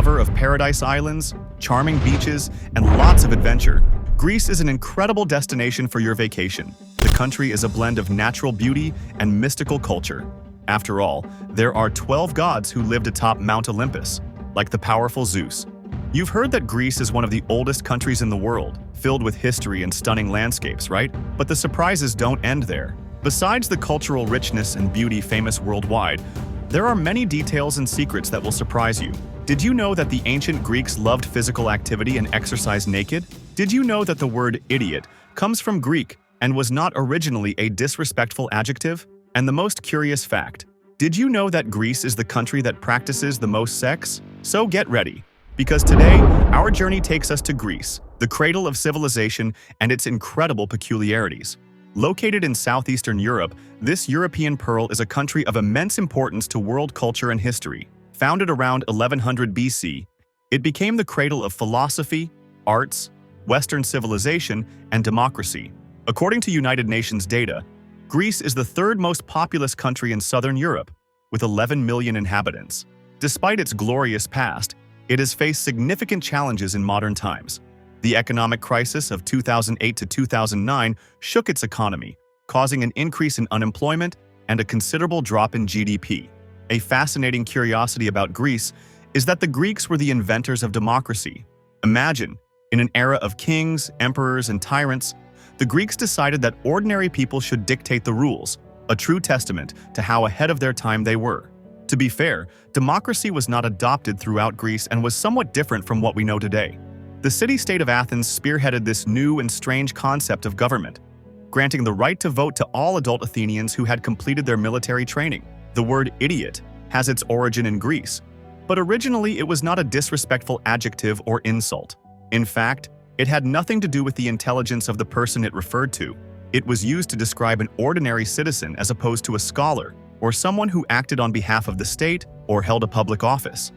lover of paradise islands, charming beaches, and lots of adventure, Greece is an incredible destination for your vacation. The country is a blend of natural beauty and mystical culture. After all, there are 12 gods who lived atop Mount Olympus, like the powerful Zeus. You've heard that Greece is one of the oldest countries in the world, filled with history and stunning landscapes, right? But the surprises don't end there. Besides the cultural richness and beauty famous worldwide, there are many details and secrets that will surprise you. Did you know that the ancient Greeks loved physical activity and exercise naked? Did you know that the word idiot comes from Greek and was not originally a disrespectful adjective? And the most curious fact, did you know that Greece is the country that practices the most sex? So get ready, because today, our journey takes us to Greece, the cradle of civilization and its incredible peculiarities. Located in southeastern Europe, this European pearl is a country of immense importance to world culture and history. Founded around 1100 BC, it became the cradle of philosophy, arts, Western civilization, and democracy. According to United Nations data, Greece is the third most populous country in southern Europe, with 11 million inhabitants. Despite its glorious past, it has faced significant challenges in modern times. The economic crisis of 2008 to 2009 shook its economy, causing an increase in unemployment and a considerable drop in GDP. A fascinating curiosity about Greece is that the Greeks were the inventors of democracy. Imagine, in an era of kings, emperors, and tyrants, the Greeks decided that ordinary people should dictate the rules, a true testament to how ahead of their time they were. To be fair, democracy was not adopted throughout Greece and was somewhat different from what we know today. The city-state of Athens spearheaded this new and strange concept of government, granting the right to vote to all adult Athenians who had completed their military training. The word idiot has its origin in Greece, but originally it was not a disrespectful adjective or insult. In fact, it had nothing to do with the intelligence of the person it referred to. It was used to describe an ordinary citizen as opposed to a scholar, or someone who acted on behalf of the state or held a public office.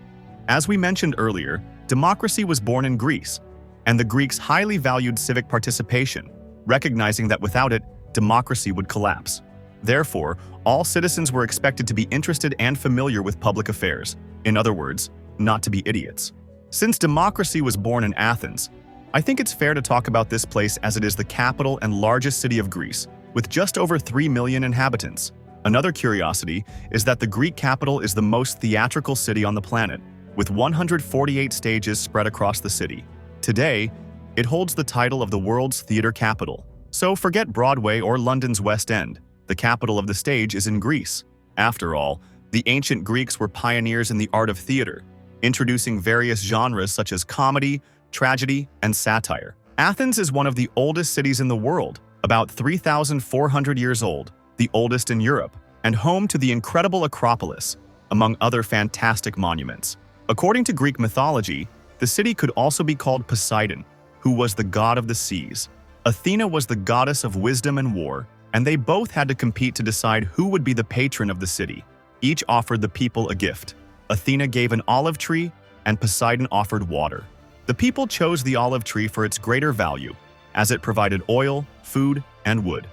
As we mentioned earlier, democracy was born in Greece, and the Greeks highly valued civic participation, recognizing that without it, democracy would collapse. Therefore, all citizens were expected to be interested and familiar with public affairs. In other words, not to be idiots. Since democracy was born in Athens, I think it's fair to talk about this place as it is the capital and largest city of Greece, with just over 3 million inhabitants. Another curiosity is that the Greek capital is the most theatrical city on the planet, with 148 stages spread across the city. Today, it holds the title of the world's theater capital. So forget Broadway or London's West End. The capital of the stage is in Greece. After all, the ancient Greeks were pioneers in the art of theater, introducing various genres such as comedy, tragedy, and satire. Athens is one of the oldest cities in the world, about 3,400 years old, the oldest in Europe, and home to the incredible Acropolis, among other fantastic monuments. According to Greek mythology, the city could also be called Poseidon, who was the god of the seas. Athena was the goddess of wisdom and war, and they both had to compete to decide who would be the patron of the city. Each offered the people a gift. Athena gave an olive tree, and Poseidon offered water. The people chose the olive tree for its greater value, as it provided oil, food, and wood.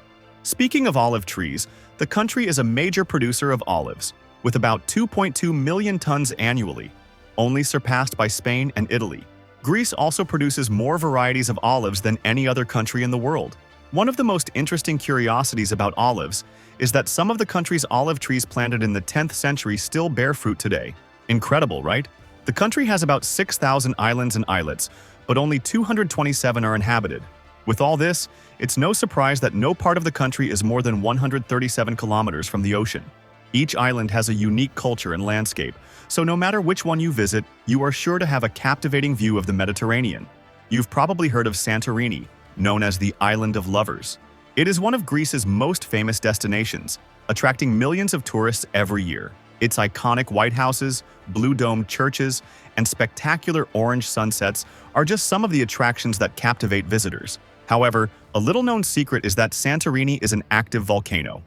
Speaking of olive trees, the country is a major producer of olives, with about 2.2 million tons annually, only surpassed by Spain and Italy. Greece also produces more varieties of olives than any other country in the world. One of the most interesting curiosities about olives is that some of the country's olive trees planted in the 10th century still bear fruit today. Incredible, right? The country has about 6,000 islands and islets, but only 227 are inhabited. With all this, it's no surprise that no part of the country is more than 137 kilometers from the ocean. Each island has a unique culture and landscape, so no matter which one you visit, you are sure to have a captivating view of the Mediterranean. You've probably heard of Santorini, known as the Island of Lovers. It is one of Greece's most famous destinations, attracting millions of tourists every year. Its iconic white houses, blue-domed churches, and spectacular orange sunsets are just some of the attractions that captivate visitors. However, a little-known secret is that Santorini is an active volcano.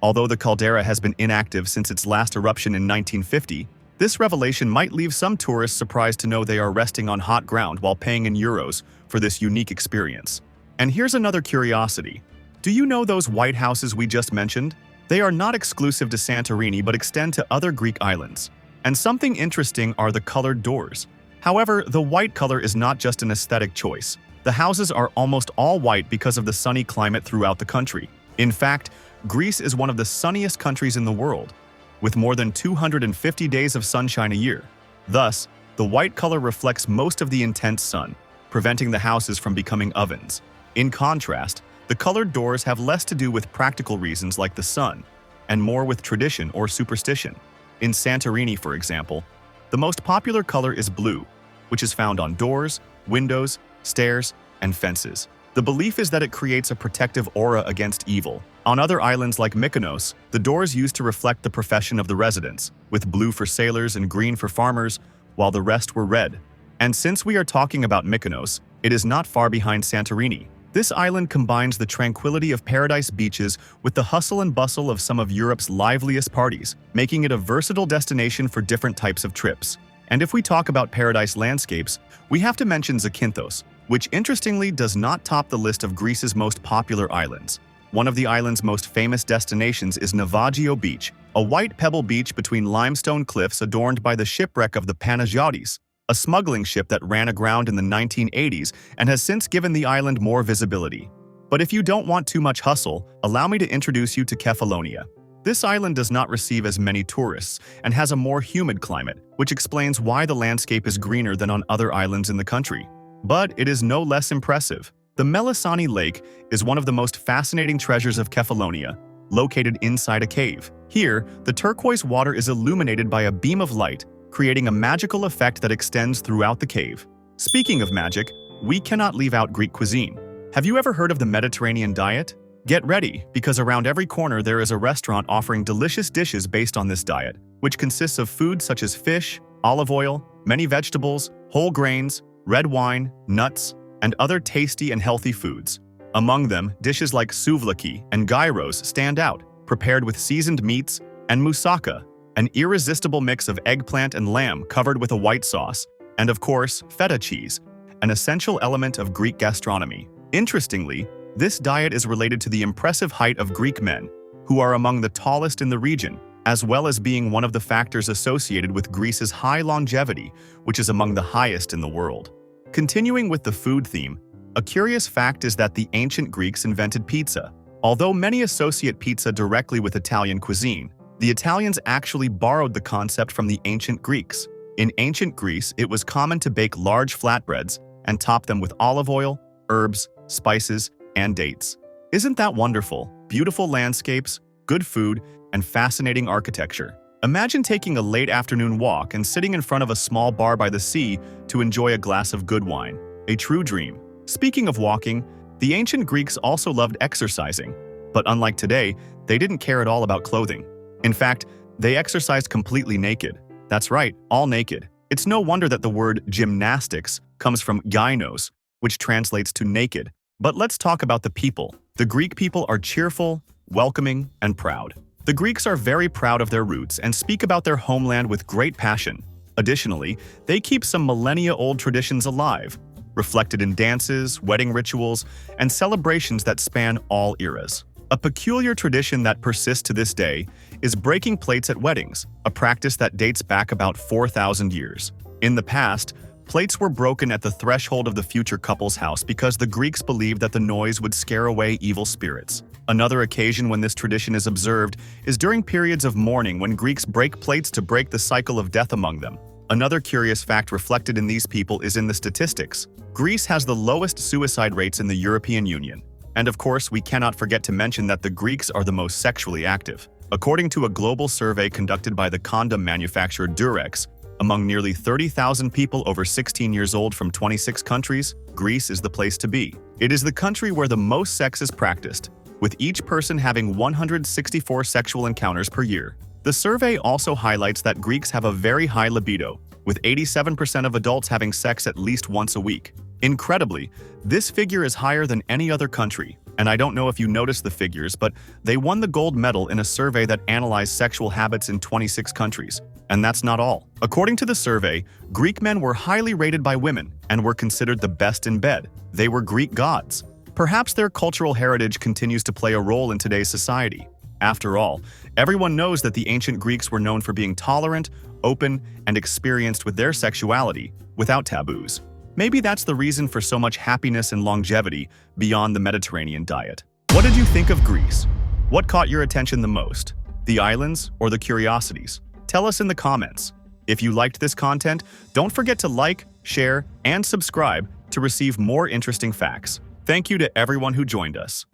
Although the caldera has been inactive since its last eruption in 1950, this revelation might leave some tourists surprised to know they are resting on hot ground while paying in euros for this unique experience. And here's another curiosity. Do you know those white houses we just mentioned? They are not exclusive to Santorini but extend to other Greek islands. And something interesting are the colored doors. However, the white color is not just an aesthetic choice. The houses are almost all white because of the sunny climate throughout the country. In fact, Greece is one of the sunniest countries in the world, with more than 250 days of sunshine a year. Thus, the white color reflects most of the intense sun, preventing the houses from becoming ovens. In contrast, the colored doors have less to do with practical reasons like the sun, and more with tradition or superstition. In Santorini, for example, the most popular color is blue, which is found on doors, windows, stairs, and fences. The belief is that it creates a protective aura against evil. On other islands like Mykonos, the doors used to reflect the profession of the residents, with blue for sailors and green for farmers, while the rest were red. And since we are talking about Mykonos, it is not far behind Santorini. This island combines the tranquility of paradise beaches with the hustle and bustle of some of Europe's liveliest parties, making it a versatile destination for different types of trips. And if we talk about paradise landscapes, we have to mention Zakynthos, which interestingly does not top the list of Greece's most popular islands. One of the island's most famous destinations is Navagio Beach, a white pebble beach between limestone cliffs adorned by the shipwreck of the Panagiotis, a smuggling ship that ran aground in the 1980s and has since given the island more visibility. But if you don't want too much hustle, allow me to introduce you to Kefalonia. This island does not receive as many tourists and has a more humid climate, which explains why the landscape is greener than on other islands in the country. But it is no less impressive. The Melisani Lake is one of the most fascinating treasures of Kefalonia, located inside a cave. Here, the turquoise water is illuminated by a beam of light, creating a magical effect that extends throughout the cave. Speaking of magic, we cannot leave out Greek cuisine. Have you ever heard of the Mediterranean diet? Get ready, because around every corner there is a restaurant offering delicious dishes based on this diet, which consists of foods such as fish, olive oil, many vegetables, whole grains, red wine, nuts, and other tasty and healthy foods. Among them, dishes like souvlaki and gyros stand out, prepared with seasoned meats, and moussaka, an irresistible mix of eggplant and lamb covered with a white sauce, and of course, feta cheese, an essential element of Greek gastronomy. Interestingly, this diet is related to the impressive height of Greek men, who are among the tallest in the region, as well as being one of the factors associated with Greece's high longevity, which is among the highest in the world. Continuing with the food theme, a curious fact is that the ancient Greeks invented pizza. Although many associate pizza directly with Italian cuisine, the Italians actually borrowed the concept from the ancient Greeks. In ancient Greece, it was common to bake large flatbreads and top them with olive oil, herbs, spices, and dates. Isn't that wonderful? Beautiful landscapes, good food, and fascinating architecture. Imagine taking a late afternoon walk and sitting in front of a small bar by the sea to enjoy a glass of good wine. A true dream. Speaking of walking, the ancient Greeks also loved exercising. But unlike today, they didn't care at all about clothing. In fact, they exercised completely naked. That's right, all naked. It's no wonder that the word gymnastics comes from gynos, which translates to naked. But let's talk about the people. The Greek people are cheerful, welcoming, and proud. The Greeks are very proud of their roots and speak about their homeland with great passion. Additionally, they keep some millennia-old traditions alive, reflected in dances, wedding rituals, and celebrations that span all eras. A peculiar tradition that persists to this day is breaking plates at weddings, a practice that dates back about 4,000 years. In the past, plates were broken at the threshold of the future couple's house because the Greeks believed that the noise would scare away evil spirits. Another occasion when this tradition is observed is during periods of mourning when Greeks break plates to break the cycle of death among them. Another curious fact reflected in these people is in the statistics. Greece has the lowest suicide rates in the European Union. And of course, we cannot forget to mention that the Greeks are the most sexually active. According to a global survey conducted by the condom manufacturer S3X, among nearly 30,000 people over 16 years old from 26 countries, Greece is the place to be. It is the country where the most sex is practiced, with each person having 164 sexual encounters per year. The survey also highlights that Greeks have a very high libido, with 87% of adults having sex at least once a week. Incredibly, this figure is higher than any other country, and I don't know if you noticed the figures, but they won the gold medal in a survey that analyzed sexual habits in 26 countries. And that's not all. According to the survey, Greek men were highly rated by women and were considered the best in bed. They were Greek gods. Perhaps their cultural heritage continues to play a role in today's society. After all, everyone knows that the ancient Greeks were known for being tolerant, open, and experienced with their sexuality, without taboos. Maybe that's the reason for so much happiness and longevity beyond the Mediterranean diet. What did you think of Greece? What caught your attention the most? The islands or the curiosities? Tell us in the comments. If you liked this content, don't forget to like, share, and subscribe to receive more interesting facts. Thank you to everyone who joined us.